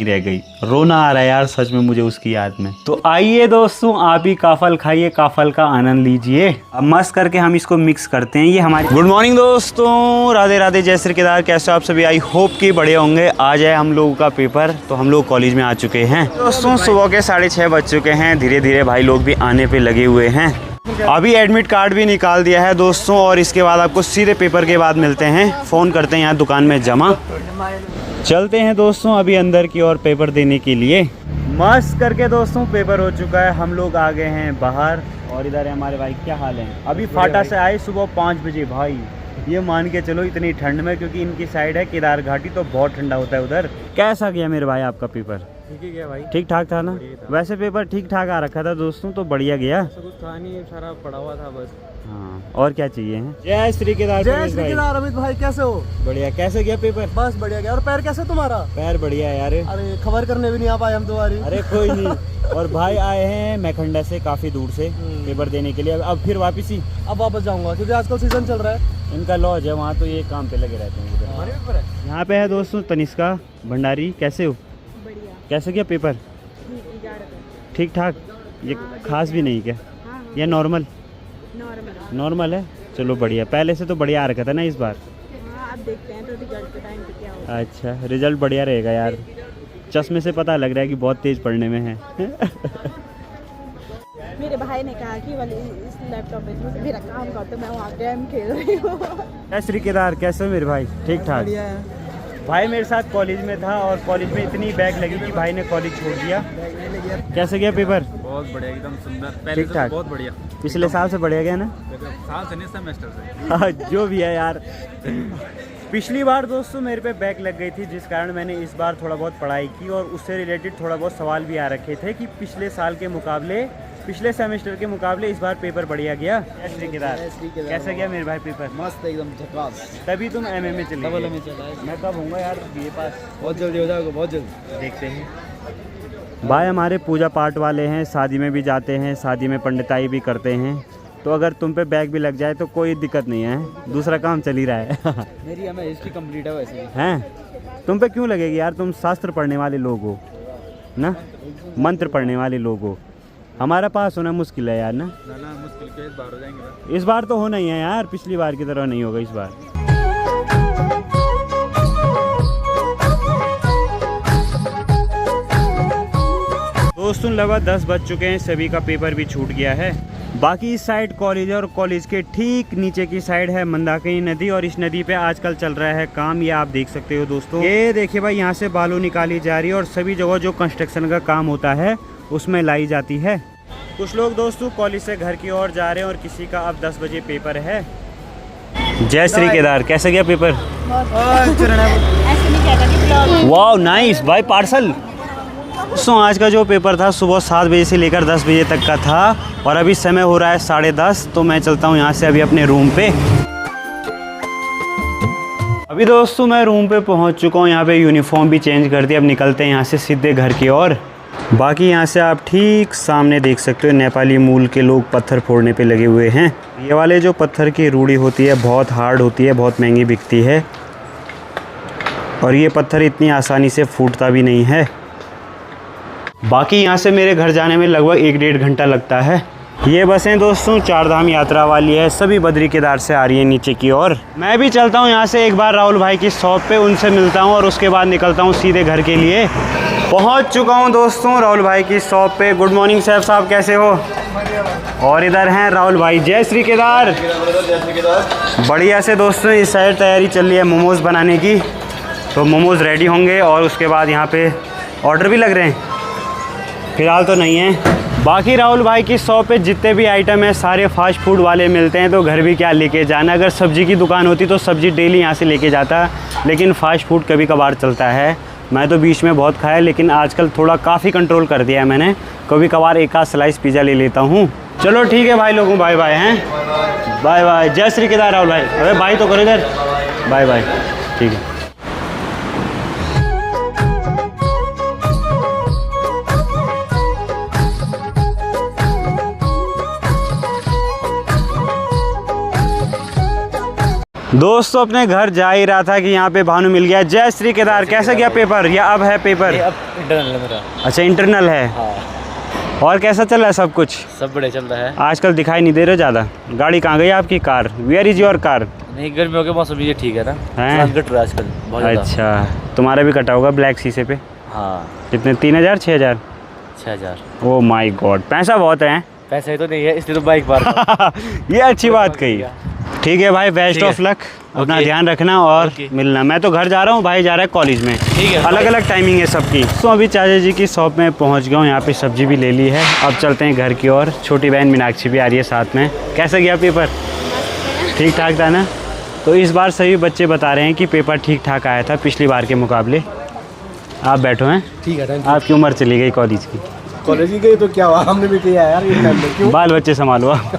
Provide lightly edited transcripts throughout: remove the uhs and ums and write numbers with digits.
रह गई। रोना आ रहा है यार सच में मुझे उसकी याद में। तो आइए दोस्तों, आप ही काफल खाइए, काफल का आनंद लीजिए। अब मस्त करके हम इसको मिक्स करते हैं। ये हमारी गुड मॉर्निंग दोस्तों, राधे राधे, जय श्री केदार। कैसे हो आप सभी? आई होप कि बढ़िया होंगे। आज है हम लोगों का पेपर, तो हम लोग कॉलेज में आ चुके हैं दोस्तों। सुबह के 6:30 बज चुके हैं। धीरे धीरे भाई लोग भी आने पे लगे हुए हैं। अभी एडमिट कार्ड भी निकाल दिया है दोस्तों, और इसके बाद आपको सीधे पेपर के बाद मिलते हैं। फ़ोन करते हैं यहाँ दुकान में जमा। चलते हैं दोस्तों अभी अंदर की ओर पेपर देने के लिए। मस्त करके दोस्तों पेपर हो चुका है। हम लोग आ गए हैं बाहर, और इधर है हमारे भाई। क्या हाल है? अभी फाटा से आए सुबह 5 बजे भाई। ये मान के चलो इतनी ठंड में, क्योंकि इनकी साइड है केदार घाटी, तो बहुत ठंडा होता है उधर। कैसा गया मेरे भाई आपका पेपर? ठीक ही गया भाई। ठीक ठाक था ना? वैसे पेपर ठीक ठाक आ रखा था दोस्तों, तो बढ़िया गया। ऐसा कुछ था नहीं, सारा पड़ा हुआ था बस। हाँ, और क्या चाहिए है? जय श्री केदार। जय श्री केदार। अमित भाई कैसे हो? बढ़िया। कैसे गया पेपर? बस बढ़िया गया। और पैर कैसे तुम्हारा? पैर बढ़िया यार। अरे खबर करने भी नहीं आ पाए हम तुम्हारी। अरे कोई नहीं। और भाई आए हैं मैखंडा से, काफी दूर से पेपर देने के लिए। अब फिर वापस ही अब वापस जाऊंगा, क्योंकि आजकल सीजन चल रहा है। इनका लॉज है वहाँ, तो ये काम पे लगे रहते हैं उधर। यहाँ पे है दोस्तों तनिष्का भंडारी। कैसे हो? बढ़िया। कैसे गया पेपर? ठीक ठाक। ये खास भी नहीं क्या? या नॉर्मल? नॉर्मल है। चलो बढ़िया। पहले से तो बढ़िया आ रखा था ना इस बार। हाँ, अब देखते हैं तो रिजल्ट के टाइम पे क्या होगा। अच्छा, रिजल्ट बढ़िया रहेगा यार। चश्मे से पता लग रहा है कि बहुत तेज पढ़ने में है। मेरे भाई ने कहा कि वाले इस लैपटॉप में मेरा काम कर, तो मैं वहाँ गेम खेल रही हूँ। जय श्री केदार। कैसे हो मेरे भाई? ठीक ठाक। बढ़िया है। भाई मेरे साथ कॉलेज में था, और कॉलेज में इतनी बैग लगी कि भाई ने कॉलेज छोड़ दिया। कैसे गया पेपर? बहुत बढ़िया, एकदम सुंदर। पहले ठीक से ठाक। बहुत बढ़िया। पिछले साल से बढ़िया गया ना? साल से नहीं, सेमेस्टर से। हाँ, जो भी है यार। पिछली बार दोस्तों मेरे पे बैक लग गई थी, जिस कारण मैंने इस बार थोड़ा बहुत पढ़ाई की, और उससे रिलेटेड थोड़ा बहुत सवाल भी आ रखे थे कि पिछले साल के मुकाबले, पिछले सेमेस्टर के मुकाबले इस बार पेपर बढ़िया गया। जय श्री केदार। कैसा गया मेरे भाई पेपर? मस्त एकदम झकास। तभी तुम एमए में चले डबल गए। में चला है। मैं कब होऊंगा यार बीए पास? बहुत जल्दी हो जाएगा, बहुत जल्दी। देखते हैं। भाई हमारे पूजा पाठ वाले हैं, शादी में भी जाते हैं, शादी में पंडिताई भी करते हैं। तो अगर तुम पे बैग भी लग जाए तो कोई दिक्कत नहीं है, दूसरा काम चल ही रहा है। मेरी एमए हिस्ट्री कंप्लीट है वैसे। हैं? तुम पे क्यों लगेगी यार? तुम शास्त्र पढ़ने वाले लोग हो ना, मंत्र पढ़ने वाले लोग हो। हमारा पास होना मुश्किल है यार ना। ना मुश्किल के इस बार हो जाएंगे। इस बार तो होना ही है यार, पिछली बार की तरह नहीं होगा इस बार। दोस्तों लगभग 10 बज चुके हैं, सभी का पेपर भी छूट गया है। बाकी इस साइड कॉलेज है, और कॉलेज के ठीक नीचे की साइड है मंदाकिनी नदी, और इस नदी पे आजकल चल रहा है काम। ये आप देख सकते हो दोस्तों। ये देखिए भाई, यहाँ से बालू निकाली जा रही है, और सभी जगह जो कंस्ट्रक्शन का काम होता है उसमें लाई जाती है। कुछ लोग दोस्तों कॉलेज से घर की ओर जा रहे हैं, और किसी का अब 10 बजे पेपर है। जय श्री केदार। कैसे गया पेपर? ऐसे नहीं कहता। वाह नाइस भाई, पार्सल। दोस्तों आज का जो पेपर था सुबह 7 बजे से लेकर 10 बजे तक का था, और अभी समय हो रहा है 10:30। तो मैं चलता हूँ यहाँ से अभी अपने रूम पे। अभी दोस्तों मैं रूम पे पहुँच चुका हूँ। यहाँ पे यूनिफॉर्म भी चेंज कर दिया। अब निकलते हैं यहाँ से सीधे घर की ओर। बाकी यहाँ से आप ठीक सामने देख सकते हो नेपाली मूल के लोग पत्थर फोड़ने पे लगे हुए हैं। ये वाले जो पत्थर की रूढ़ी होती है बहुत हार्ड होती है, बहुत महंगी बिकती है, और ये पत्थर इतनी आसानी से फूटता भी नहीं है। बाकी यहाँ से मेरे घर जाने में लगभग 1-1.5 घंटा लगता है। ये बसें दोस्तों 4 धाम यात्रा वाली है, सभी बद्री केदार से आ रही है नीचे की ओर। मैं भी चलता हूँ यहाँ से एक बार राहुल भाई की शॉप पे, उनसे मिलता हूँ, और उसके बाद निकलता हूँ सीधे घर के लिए। पहुँच चुका हूँ दोस्तों राहुल भाई की शॉप पे। गुड मॉर्निंग सैफ साहब, कैसे हो? और इधर हैं राहुल भाई। जय श्री केदार। बढ़िया से दोस्तों इस साइड तैयारी चल रही है मोमोज़ बनाने की, तो मोमोज़ रेडी होंगे, और उसके बाद यहाँ पे ऑर्डर भी लग रहे हैं। फ़िलहाल तो नहीं है। बाकी राहुल भाई की शॉप पे जितने भी आइटम है सारे फास्ट फूड वाले मिलते हैं, तो घर भी क्या लेके जाना। अगर सब्ज़ी की दुकान होती तो सब्ज़ी डेली यहाँ से लेके जाता, लेकिन फ़ास्ट फूड कभी कभार चलता है। मैं तो बीच में बहुत खाया, लेकिन आजकल थोड़ा काफ़ी कंट्रोल कर दिया है मैंने। कभी कभार एक आध स्लाइस पिज़्ज़ा ले लेता हूँ। चलो ठीक है भाई लोगों, बाय बाय। हैं, बाय बाय। जय श्री केदार राहुल भाई। अरे बाय तो करो इधर, बाय बाय। ठीक है। दोस्तों अपने घर जा ही रहा था कि यहाँ पे भानु मिल गया। जय श्री केदार, कैसा गया पेपर या अब है पेपर? अब इंटरनल है मेरा। अच्छा इंटरनल है। हाँ। और कैसा चल रहा है सब कुछ? सब बढ़िया चल रहा है। आजकल दिखाई नहीं दे रहे ज़्यादा। गाड़ी कहाँ गई आपकी? Car, where is your car? नहीं, गर्मियों के मौसम ये ठीक है ना, हैं? चालान कट रहा है आजकल बहुत ज़्यादा। अच्छा तुम्हारा भी कटा होगा ब्लैक शीशे पे? हाँ। कितने, 3000 6000? 6000। ओ माय गॉड, पैसा बहुत है। पैसे तो नहीं है इसलिए तो बाइक बार ये अच्छी बात कही। ठीक है भाई, बेस्ट ऑफ लक, अपना ओके। ध्यान रखना और ओके। मिलना। मैं तो घर जा रहा हूँ, भाई जा रहा है कॉलेज में। ठीक है। अलग अलग टाइमिंग है सबकी। तो अभी चाचा जी की शॉप में पहुँच गया हूँ, यहाँ पे सब्जी भी ले ली है। अब चलते हैं घर की ओर। छोटी बहन मीनाक्षी भी आ रही है साथ में। कैसा गया पेपर? ठीक ठाक था ना? तो इस बार सभी बच्चे बता रहे हैं कि पेपर ठीक ठाक आया था पिछली बार के मुकाबले। आप बैठो हैं। ठीक है। आपकी उम्र चली गई कॉलेज की। कॉलेज की गई तो क्या हुआ, हमने भी किया यार ये टाइम में। क्यों? बाल बच्चे संभालो आप।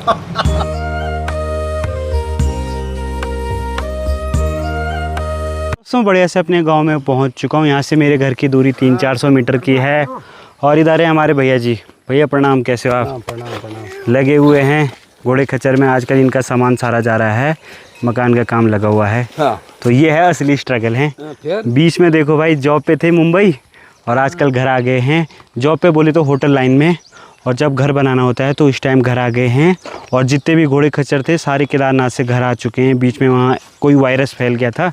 दोस्तों बढ़िया से अपने गांव में पहुंच चुका हूं। यहाँ से मेरे घर की दूरी 300-400 मीटर की है। और इधर है हमारे भैया जी। भैया प्रणाम, कैसे हो आप? प्रणाम। लगे हुए हैं घोड़े खच्चर में। आजकल इनका सामान सारा जा रहा है, मकान का काम लगा हुआ है। हाँ। तो ये है असली स्ट्रगल है। फिर बीच में देखो भाई, जॉब पे थे मुंबई और आजकल घर आ गए हैं। जॉब पे बोले तो होटल लाइन में, और जब घर बनाना होता है तो इस टाइम घर आ गए हैं। और जितने भी घोड़े खच्चर थे सारे केदारनाथ से घर आ चुके हैं। बीच में वहाँ कोई वायरस फैल गया था।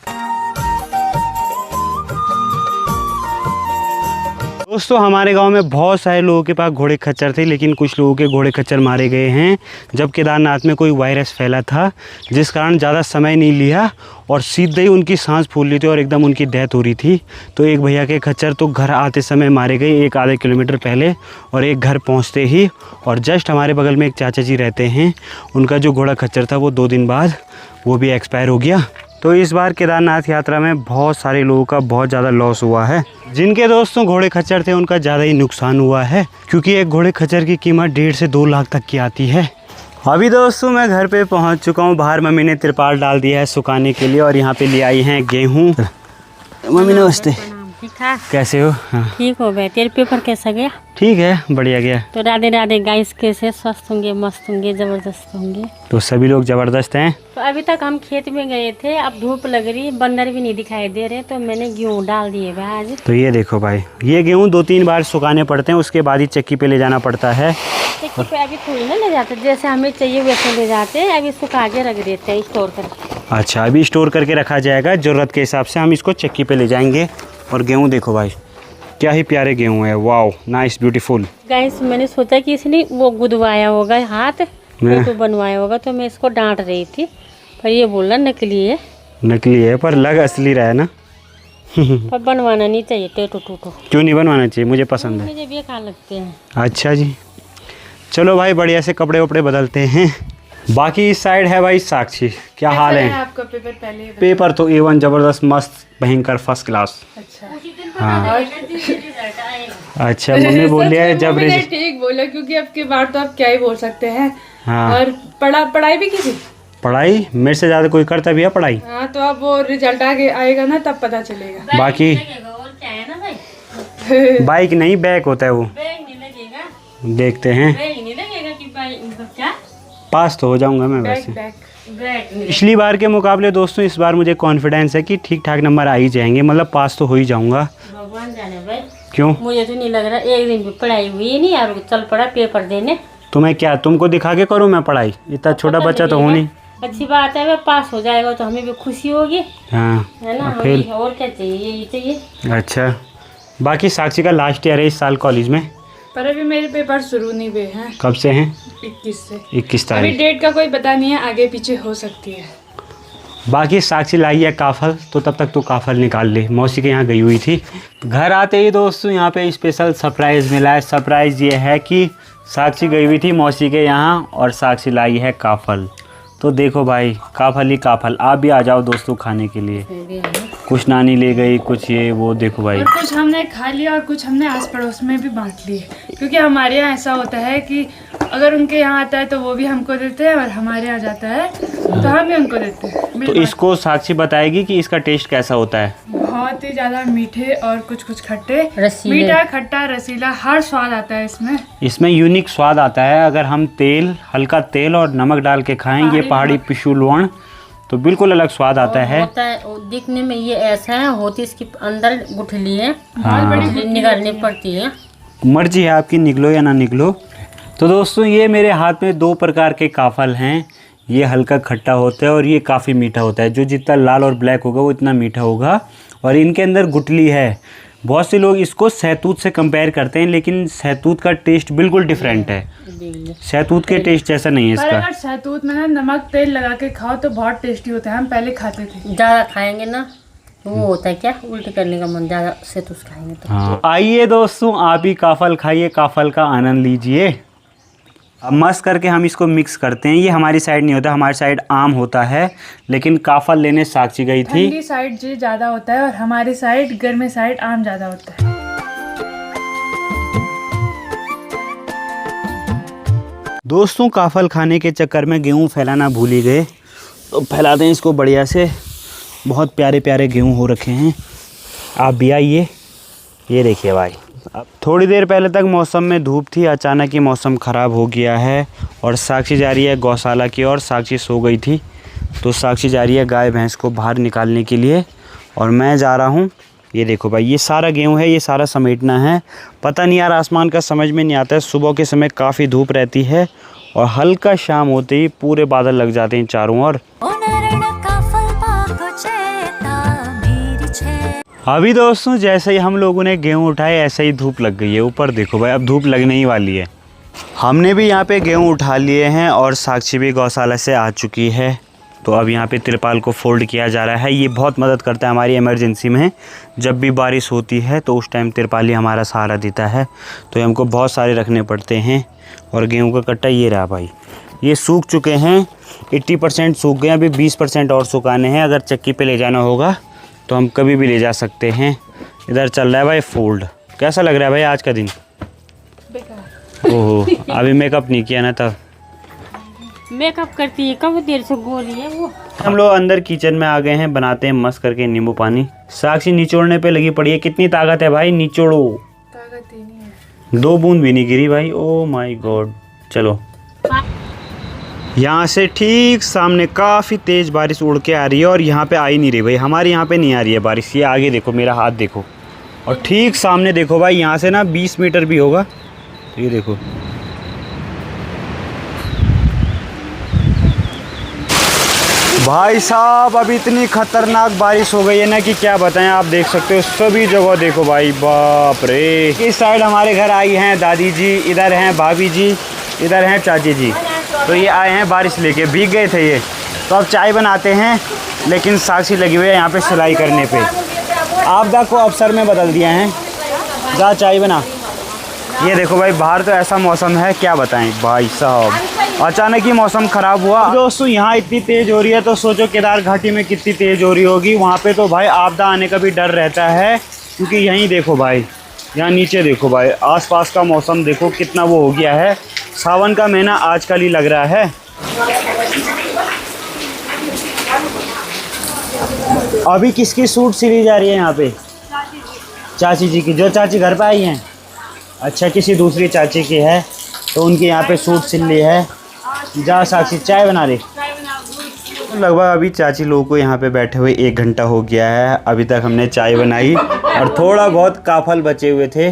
दोस्तों हमारे गांव में बहुत सारे लोगों के पास घोड़े खच्चर थे, लेकिन कुछ लोगों के घोड़े खच्चर मारे गए हैं जब केदारनाथ में कोई वायरस फैला था, जिस कारण ज़्यादा समय नहीं लिया और सीधे ही उनकी सांस फूल रही थी और एकदम उनकी डेथ हो रही थी। तो एक भैया के खच्चर तो घर आते समय मारे गए, एक आधे किलोमीटर पहले, और एक घर पहुंचते ही। और जस्ट हमारे बगल में एक चाचा जी रहते हैं, उनका जो घोड़ा खच्चर था वो 2 दिन बाद वो भी एक्सपायर हो गया। तो इस बार केदारनाथ यात्रा में बहुत सारे लोगों का बहुत ज़्यादा लॉस हुआ है। जिनके दोस्तों घोड़े खच्चर थे उनका ज़्यादा ही नुकसान हुआ है, क्योंकि एक घोड़े खच्चर की कीमत 1.5 से 2 लाख तक की आती है। अभी दोस्तों मैं घर पे पहुंच चुका हूं। बाहर मम्मी ने तिरपाल डाल दिया है सुखाने के लिए, और यहाँ पे ले आई हैं गेहूँ। मम्मी नमस्ते, ठीक ठाक। कैसे हो? हाँ ठीक हो गए। तेरे पेपर कैसा गया? ठीक है, बढ़िया गया। तो राधे राधे गाइस, कैसे स्वस्थ होंगे, मस्त होंगे, जबरदस्त होंगे। तो सभी लोग ज़बरदस्त हैं। तो अभी तक हम खेत में गए थे, अब धूप लग रही, बंदर भी नहीं दिखाई दे रहे, तो मैंने गेहूँ डाल दिए भाई आज। तो ये देखो भाई, ये गेहूँ 2-3 बार सुखाने पड़ते हैं, उसके बाद ही चक्की पे ले जाना पड़ता है। चक्की पे अभी थोड़ी ना ले जाते, जैसे हमें चाहिए वैसे ले जाते हैं। अभी सुखा के रख देते हैं स्टोर करके। अच्छा, अभी स्टोर करके रखा जाएगा, ज़रूरत के हिसाब से हम इसको चक्की पे ले जाएंगे। और गेहूँ देखो भाई, क्या ही प्यारे गेहूँ है। Wow, nice, beautiful. गाइस मैंने सोचा कि इसने वो गुदवाया होगा हाथ, तो बनवाया होगा, तो मैं इसको डांट रही थी, पर ये बोला नकली है। नकली है पर लग असली रहा है ना। पर बनवाना नहीं चाहिए, टेटू टूटू। क्यों नहीं बनवाना चाहिए? मुझे पसंद है। मुझे बेकार लगते हैं। अच्छा जी, चलो भाई बढ़िया से कपड़े वपड़े बदलते हैं। बाकी इस साइड है भाई साक्षी। क्या हाल है? आपका पेपर पहले ही पेपर तो A1 जबरदस्त, मस्त, भयंकर, फर्स्ट क्लास। हाँ अच्छा, मम्मी बोल रही है जब मैंने ठीक बोला, क्योंकि अब की बार तो आप क्या ही बोल सकते हैं। हाँ, और पढ़ाई भी की थी। पढ़ाई मेरे से ज़्यादा कोई करता भी है पढ़ाई। हाँ, तो अब वो रिजल्ट आगे आएगा ना, तब पता चलेगा। बाकी और क्या है ना भाई, बाइक नहीं, बैक होता है वो। बैग नहीं लगेगा, देखते हैं, बैग नहीं लगेगा कि क्या पास तो हो जाऊंगा मैं वैसे। बैक बैग नहीं। पिछली बार के मुकाबले दोस्तों इस बार मुझे कॉन्फिडेंस है कि ठीक ठाक नंबर आ ही जाएंगे, मतलब पास तो हो ही जाऊंगा। भगवान जाने भाई, क्यों? मुझे तो नहीं लग रहा एक दिन भी पढ़ाई हुई नहीं यार, चल पड़ा पेपर देने। तो मैं क्या तुमको दिखा के करूँ मैं पढ़ाई? इतना छोटा बच्चा तो हूँ नहीं। अच्छी बात है, वह पास हो जाएगा तो हमें भी खुशी होगी, हाँ है ना। फिर और क्या चाहिए, यही चाहिए। अच्छा, बाकी साक्षी का लास्ट ईयर है इस साल कॉलेज में। पर अभी मेरे पेपर शुरू नहीं हुए हैं। कब से हैं? 21 से। 21 अभी तारीख। डेट का कोई पता नहीं है, आगे पीछे हो सकती है। बाकी साक्षी लाई है काफल, तो तब तक तो काफल निकाल ले। मौसी के यहाँ गई हुई थी। घर आते ही दोस्तों यहाँ पे स्पेशल सरप्राइज़ मिला है। सरप्राइज़ ये है कि साक्षी गई हुई थी मौसी के यहाँ और साक्षी लाई है काफल। तो देखो भाई, काफल ही काफल। आप भी आ जाओ दोस्तों खाने के लिए। कुछ नानी ले गई, कुछ ये वो, देखो भाई। और कुछ हमने खा लिया और कुछ हमने आस पड़ोस में भी बांट लिए, क्योंकि हमारे यहाँ ऐसा होता है कि अगर उनके यहाँ आता है तो वो भी हमको देते हैं, और हमारे यहाँ जाता है तो हम भी उनको देते हैं। तो इसको साक्षी बताएगी कि इसका टेस्ट कैसा होता है। बहुत ही ज्यादा मीठे और कुछ कुछ खट्टे, रसीले। मीठा खट्टा रसीला हर स्वाद आता है इसमें। इसमें यूनिक स्वाद आता है। अगर हम तेल, हल्का तेल और नमक डाल के खाएं, ये पहाड़ी पिशु लवण, तो बिल्कुल अलग स्वाद आता है। होता है दिखने में ये ऐसा है, होती इसके अंदर गुठली है, हाँ। गुठली निकालनी पड़ती है। मर्जी है आपकी, निकलो या ना निकलो। तो दोस्तों ये मेरे हाथ में 2 प्रकार के काफल हैं। ये हल्का खट्टा होता है और ये काफ़ी मीठा होता है। जो जितना लाल और ब्लैक होगा वो इतना मीठा होगा और इनके अंदर गुठली है। बहुत से लोग इसको सहतूत से कंपेयर करते हैं, लेकिन सहतूत का टेस्ट बिल्कुल डिफरेंट है। सहतूत के टेस्ट जैसा नहीं है पर इसका। अगर सहतूत में ना नमक तेल लगा के खाओ तो बहुत टेस्टी होता है। हम पहले खाते थे। ज़्यादा खाएंगे ना तो वो होता है क्या, उल्टी करने का मन, ज़्यादा से तो खाएंगे तो। हाँ, आइए दोस्तों आप भी काफल खाइए, काफल का आनंद लीजिए। अब मस्त करके हम इसको मिक्स करते हैं। ये हमारी साइड नहीं होता, हमारी साइड आम होता है, लेकिन काफल लेने साक्षी गई थी। ठंडी साइड जी ज़्यादा होता है और हमारी साइड गर्मी साइड आम ज़्यादा होता है। दोस्तों काफल खाने के चक्कर में गेहूं फैलाना भूल ही गए, तो फैलाते हैं इसको बढ़िया से। बहुत प्यारे प्यारे गेहूं हो रखे हैं। आप भी आइए। ये देखिए भाई, अब थोड़ी देर पहले तक मौसम में धूप थी, अचानक ही मौसम ख़राब हो गया है और साक्षी जा रही है गौशाला की ओर। साक्षी सो गई थी तो साक्षी जा रही है गाय भैंस को बाहर निकालने के लिए और मैं जा रहा हूँ। ये देखो भाई, ये सारा गेहूं है, ये सारा समेटना है। पता नहीं यार, आसमान का समझ में नहीं आता है। सुबह के समय काफ़ी धूप रहती है और हल्का शाम होते ही पूरे बादल लग जाते हैं चारों ओर। अभी दोस्तों जैसे ही हम लोगों ने गेहूं उठाए ऐसे ही धूप लग गई है। ऊपर देखो भाई, अब धूप लगने ही वाली है। हमने भी यहाँ पे गेहूं उठा लिए हैं और साक्षी भी गौशाला से आ चुकी है। तो अब यहाँ पे तिरपाल को फोल्ड किया जा रहा है। ये बहुत मदद करता है हमारी इमरजेंसी में। जब भी बारिश होती है तो उस टाइम तिरपाल ही हमारा सहारा देता है। तो हमको बहुत सारे रखने पड़ते हैं। और गेहूँ का कट्टा ये रहा भाई, ये सूख चुके हैं। 80% सूख गए, अभी 20% और सुखाने हैं। अगर चक्की पे ले जाना होगा तो हम कभी भी ले जा सकते हैं। इधर चल रहा है भाई फोल्ड। कैसा लग रहा है भाई आज का दिन? ओहो, अभी मेकअप नहीं किया ना तब। मेकअप करती है कब देर से गोरी है वो। हम लोग अंदर किचन में आ गए हैं, बनाते हैं मस्त करके नींबू पानी। साक्षी निचोड़ने पे लगी पड़ी है। कितनी ताकत है भाई, निचोड़ो। ताकत ही नहीं है। 2 बूंद भी नहीं गिरी भाई। Oh my God. चलो, यहाँ से ठीक सामने काफ़ी तेज़ बारिश उड़ के आ रही है और यहाँ पे आ ही नहीं रही भाई। हमारे यहाँ पे नहीं आ रही है बारिश। ये आगे देखो, मेरा हाथ देखो, और ठीक सामने देखो भाई, यहाँ से ना 20 मीटर भी होगा। तो ये देखो, भाई साहब अब इतनी खतरनाक बारिश हो गई है ना कि क्या बताएं। आप देख सकते हो सभी जगह देखो भाई, बाप रे। इस साइड हमारे घर आई हैं दादी जी, इधर हैं भाभी जी, इधर हैं चाची जी। तो ये आए हैं बारिश लेके, भीग गए थे ये। तो अब चाय बनाते हैं, लेकिन साक्षी लगी हुई है यहाँ पे सिलाई करने पे। आपदा को अवसर में बदल दिया है। जा चाय बना। ये देखो भाई, बाहर तो ऐसा मौसम है क्या बताएं भाई साहब। अचानक ही मौसम ख़राब हुआ। दोस्तों यहाँ इतनी तेज़ हो रही है तो सोचो केदार घाटी में कितनी तेज़ हो रही होगी। वहाँ पे तो भाई आपदा आने का भी डर रहता है, क्योंकि यहीं देखो भाई, यहाँ नीचे देखो भाई, आसपास का मौसम देखो कितना वो हो गया है। सावन का महीना आजकल ही लग रहा है। अभी किसकी सूट सिली जा रही है यहाँ पे? चाची जी की। जो चाची घर पे आई हैं, अच्छा किसी दूसरी चाची की है तो उनके यहाँ पे सूट सिल ली है। जा साक्षी चाय बना रही। लगभग अभी चाची लोगों को यहाँ पे बैठे हुए 1 घंटा हो गया है। अभी तक हमने चाय बनाई और थोड़ा बहुत काफल बचे हुए थे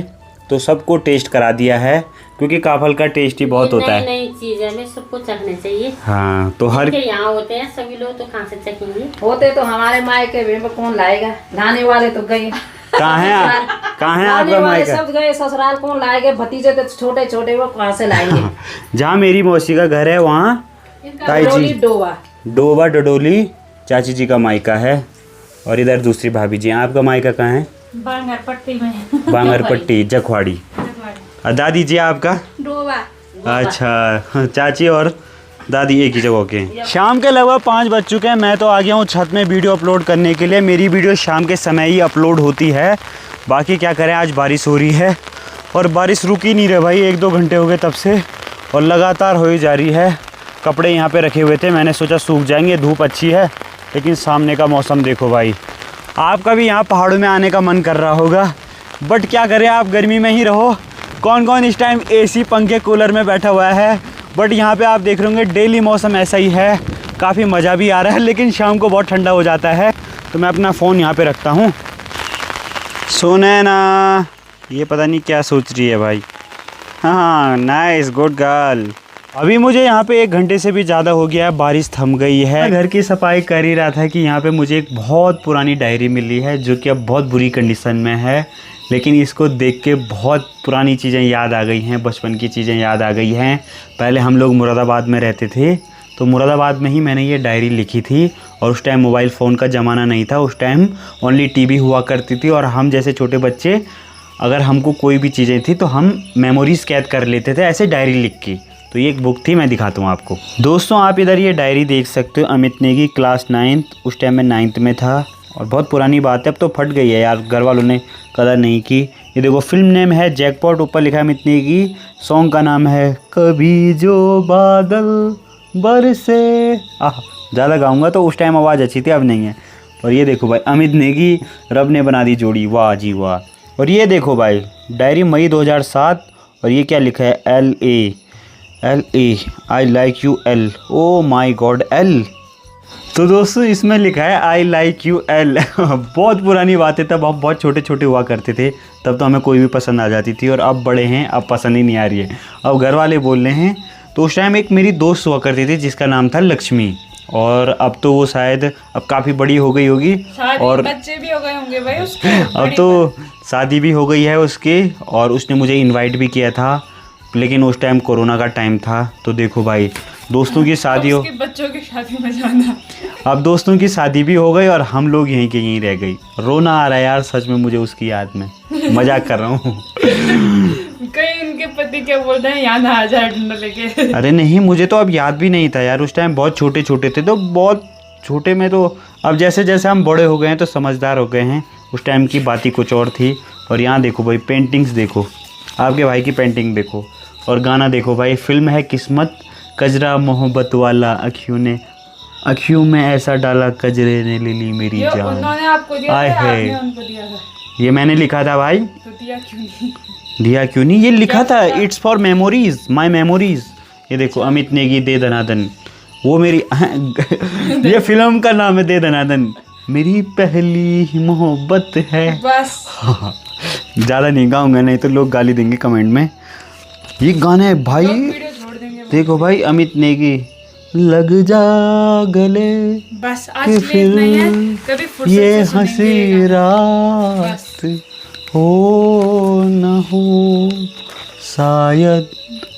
तो सबको टेस्ट करा दिया है, क्योंकि काफल का टेस्ट ही बहुत होता है। नई चीज है, हमें सबको चखने चाहिए। हाँ, तो हर यहाँ होते हैं सभी लोग, तो कहाँ से चखेंगे? होते तो हमारे मायके में कौन लाएगा? लाने वाले तो गए। कहाँ है आपका वाले मायका? सब गए ससुराल, कौन लाएंगे? भतीजे तो छोटे छोटे, वो कहाँ से लाएंगे? जहाँ मेरी मौसी का घर है वहाँ ताई जी डोबा डडोली चाची जी का मायका है। और इधर दूसरी भाभी जी। आपका मायका कहाँ है? बांगरपट्टी में। बांगरपट्टी जखवाड़ी। और दादी जी आपका? डोबा। अच्छा, चाची और दादी एक ही जगह के हैं। शाम के लगभग 5 बज चुके हैं। मैं तो आ गया हूँ छत में वीडियो अपलोड करने के लिए। मेरी वीडियो शाम के समय ही अपलोड होती है। बाकी क्या करें, आज बारिश हो रही है और बारिश रुक ही नहीं रही भाई। 1-2 घंटे हो गए तब से और लगातार हो ही जा रही है। कपड़े यहाँ पे रखे हुए थे, मैंने सोचा सूख जाएंगे, धूप अच्छी है, लेकिन सामने का मौसम देखो भाई। आपका भी यहाँ पहाड़ों में आने का मन कर रहा होगा, बट क्या करें, आप गर्मी में ही रहो। कौन कौन इस टाइम AC पंखे कूलर में बैठा हुआ है, बट यहाँ पे आप देख रहे होंगे डेली मौसम ऐसा ही है। काफ़ी मज़ा भी आ रहा है, लेकिन शाम को बहुत ठंडा हो जाता है। तो मैं अपना फ़ोन यहाँ पे रखता हूँ। सुनैना ये पता नहीं क्या सोच रही है भाई। हाँ नाइस गुड गर्ल। अभी मुझे यहाँ पे 1 घंटे से भी ज़्यादा हो गया है, बारिश थम गई है। घर की सफाई कर ही रहा था कि यहाँ पे मुझे एक बहुत पुरानी डायरी मिली है जो कि अब बहुत बुरी कंडीशन में है, लेकिन इसको देख के बहुत पुरानी चीज़ें याद आ गई हैं, बचपन की चीज़ें याद आ गई हैं। पहले हम लोग मुरादाबाद में रहते थे, तो मुरादाबाद में ही मैंने ये डायरी लिखी थी। और उस टाइम मोबाइल फ़ोन का ज़माना नहीं था, उस टाइम ओनली टीवी हुआ करती थी। और हम जैसे छोटे बच्चे अगर हमको कोई भी चीज़ें थी तो हम मेमोरीज़ कैद कर लेते थे ऐसे डायरी लिख के। तो ये एक बुक थी, मैं दिखाता हूँ आपको। दोस्तों आप इधर ये डायरी देख सकते हो, अमित नेगी क्लास 9th, उस टाइम मैं 9th में था। और बहुत पुरानी बात है, अब तो फट गई है यार, घर वालों ने कदर नहीं की। ये देखो फिल्म नेम है जैकपॉट, ऊपर लिखा है अमित नेगी। सॉन्ग का नाम है कभी जो बादल बरसे। ज़्यादा गाऊंगा तो उस टाइम आवाज़ अच्छी थी, अब नहीं है। और ये देखो भाई अमित नेगी रब ने बना दी जोड़ी, वाह जी वाह। और ये देखो भाई डायरी मई 2007, और ये क्या लिखा है LA I like you L। Oh my God L। तो दोस्तों इसमें लिखा है आई लाइक यू L। बहुत पुरानी बात है, तब हम बहुत छोटे छोटे हुआ करते थे, तब तो हमें कोई भी पसंद आ जाती थी। और अब बड़े हैं, अब पसंद ही नहीं आ रही है, अब घर वाले बोल रहे हैं। तो उस टाइम एक मेरी दोस्त हुआ करती थी जिसका नाम था लक्ष्मी, और अब तो वो शायद अब काफ़ी बड़ी हो गई होगी, और बच्चे भी हो गए होंगे भाई उसके। अब तो शादी भी हो गई है उसकी। और उसने मुझे इनवाइट भी किया था, लेकिन उस टाइम कोरोना का टाइम था। तो देखो भाई दोस्तों की शादी हो, बच्चों की शादी में जाना। अब दोस्तों की शादी भी हो गई और हम लोग यहीं के यहीं रह गई। रोना आ रहा है यार सच में मुझे उसकी याद में, मजाक कर रहा हूँ। कहीं उनके पति क्या बोल रहे हैं, यहाँ ना आ जाए डंडा लेके। अरे नहीं, मुझे तो अब याद भी नहीं था यार, उस टाइम बहुत छोटे छोटे थे। तो बहुत छोटे में तो अब जैसे जैसे हम बड़े हो गए हैं तो समझदार हो गए हैं, उस टाइम की बात ही कुछ और थी। और यहाँ देखो भाई पेंटिंग्स देखो, आपके भाई की पेंटिंग देखो, और गाना देखो भाई। फिल्म है किस्मत, कजरा मोहब्बत वाला अखियों में ऐसा डाला कजरे ने ले ली मेरी जान। उन्होंने आपको दिया आए था, है आपने उनको दिया था। ये मैंने लिखा था भाई, तो दिया क्यों नहीं? दिया क्यों नहीं, ये लिखा था it's for memories, my memories. ये देखो अमित नेगी दे दनादन, वो मेरी ये फिल्म का नाम है दे दनादन, मेरी पहली मोहब्बत है। बस ज़्यादा नहीं गाऊंगा, नहीं तो लोग गाली देंगे कमेंट में। ये गाना है भाई, वीडियो छोड़ देंगे। देखो भाई अमित नेगी लग जा गले बस आज लेट नहीं है, कभी फुर्सत ये से हंसी सुनेंगे। रात हो न हो शायद।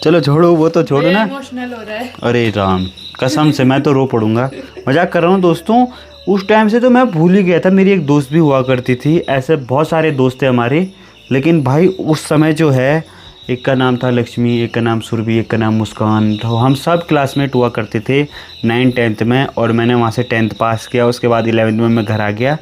चलो छोड़ो वो तो छोड़ो ना, इमोशनल हो रहा है। अरे राम कसम से मैं तो रो पड़ूंगा। मजाक कर रहा हूँ दोस्तों, उस टाइम से तो मैं भूल ही गया था। मेरी एक दोस्त भी हुआ करती थी, ऐसे बहुत सारे दोस्त थे हमारे, लेकिन भाई उस समय जो है एक का नाम था लक्ष्मी, एक का नाम सुरभि, एक का नाम मुस्कान। तो हम सब क्लासमेट हुआ करते थे 9th 10th में, और मैंने वहाँ से 10th पास किया। उसके बाद 11th में मैं घर आ गया।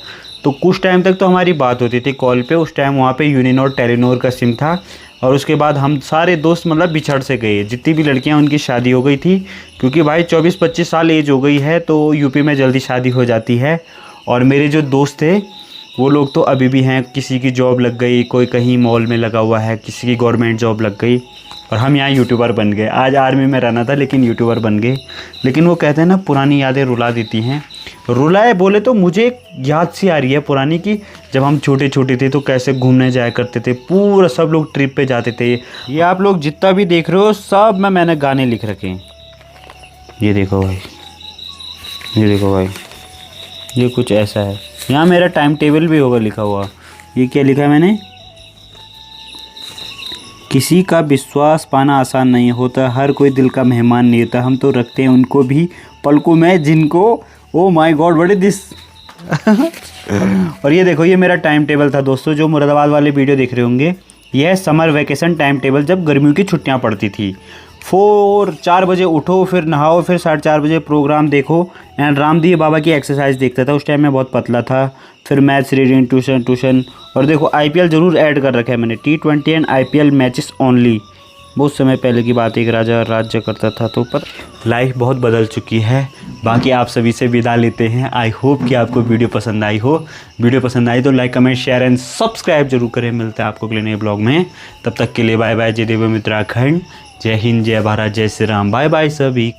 तो कुछ टाइम तक तो हमारी बात होती थी कॉल पे। उस टाइम वहाँ पे यूनिनोर टेलीनोर का सिम था। और उसके बाद हम सारे दोस्त मतलब बिछड़ से गए, जितनी भी लड़कियाँ उनकी शादी हो गई थी, क्योंकि भाई 24-25 साल एज हो गई है तो यूपी में जल्दी शादी हो जाती है। और मेरे जो दोस्त थे वो लोग तो अभी भी हैं, किसी की जॉब लग गई, कोई कहीं मॉल में लगा हुआ है, किसी की गवर्नमेंट जॉब लग गई, और हम यहाँ यूट्यूबर बन गए। आज आर्मी में रहना था लेकिन यूट्यूबर बन गए। लेकिन वो कहते हैं ना पुरानी यादें रुला देती हैं। रुलाए बोले तो मुझे एक याद सी आ रही है पुरानी की, जब हम छोटे छोटे थे तो कैसे घूमने जाया करते थे, पूरा सब लोग ट्रिप पे जाते थे। ये आप लोग जितना भी देख रहे हो सब में मैंने गाने लिख रखे हैं। ये देखो भाई, ये देखो भाई, ये कुछ ऐसा है। यहाँ मेरा टाइम टेबल भी होगा लिखा हुआ। ये क्या लिखा है मैंने, किसी का विश्वास पाना आसान नहीं होता, हर कोई दिल का मेहमान नहीं होता, हम तो रखते हैं उनको भी पलकों में जिनको, oh my God what is this. और ये देखो ये मेरा टाइम टेबल था दोस्तों, जो मुरादाबाद वाले वीडियो देख रहे होंगे। यह है समर वैकेशन टाइम टेबल, जब गर्मियों की छुट्टियां पड़ती थी। 4 बजे उठो, फिर नहाओ, फिर 4:30 बजे प्रोग्राम देखो। एंड रामदेव बाबा की एक्सरसाइज देखता था, उस टाइम मैं बहुत पतला था। फिर मैथ्स रीडिंग ट्यूशन। और देखो IPL ज़रूर ऐड कर रखा है मैंने, T20 and IPL matches only. बहुत समय पहले की बात, एक राजा राज्य करता था। तो पर लाइफ बहुत बदल चुकी है। बाकी आप सभी से विदा लेते हैं। आई होप कि आपको वीडियो पसंद आई हो। वीडियो पसंद आई तो like comment share and subscribe जरूर करें। मिलते हैं आपको अगले नए ब्लॉग में, तब तक के लिए बाय बाय। जय देव उत्तराखंड, जय हिंद, जय भारत, जय श्री राम। बाय बाय सभी।